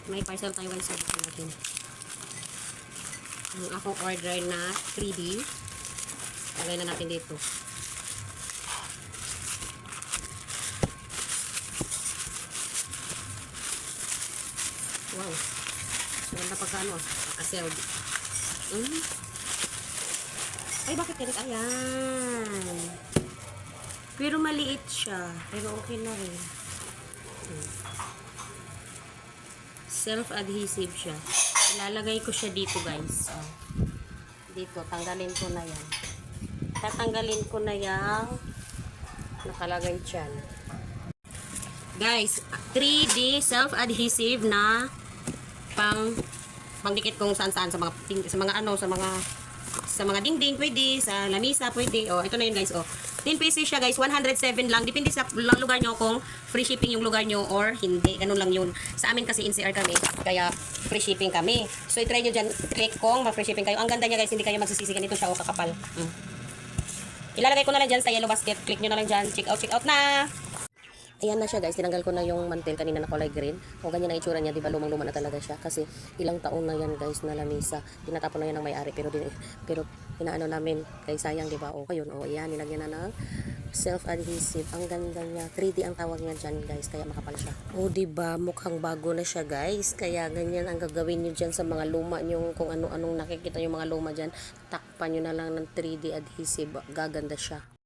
May parcel tayo guys. Sabihin natin. Ang akong order na 3D. Lagay na natin dito. Wow. Maganda pagka ano. Pagka-sealed. Ay, bakit ganit? Ayan. Pero maliit siya. Pero okay na rin. Self-adhesive siya. Ilalagay ko siya dito guys. Oh. Dito, tanggalin ko na yan. Tatanggalin ko na yung nakalagay dyan. Guys, 3D self-adhesive na pangdikit kung saan-saan sa mga dingding pwede, sa lamisa pwede. Oh, ito na yun guys. Oh, 10 pieces siya guys, 107 lang. Depende sa lugar nyo kung free shipping yung lugar nyo or hindi. Ganun lang yun. Sa amin kasi NCR kami, kaya free shipping kami. So, i-try nyo dyan, click kung mag-free shipping kayo. Ang ganda niya guys, hindi kayo magsisisi. Ganito siya, kakapal. Ilalagay ko na lang dyan sa yellow basket. Click nyo na lang dyan. Check out na! Ayan na siya guys, tinanggal ko na yung mantel kanina na kulay green. O ganyan ang itsura niya, di ba lumang-luma na talaga siya kasi ilang taon na yan guys na lamisa. Tinatapon na yan ng may-ari pero inaano namin kay sayang, di ba? O yun, o yan, nilagyan na ng self-adhesive. Ang ganda niya, 3D ang tawag niya dyan guys, kaya makapal siya. O di ba, mukhang bago na siya guys. Kaya ganyan ang gagawin niyo dyan sa mga luma niyo, kung ano-anong nakikita yung mga luma dyan. Takpan niyo na lang ng 3D adhesive, gaganda siya.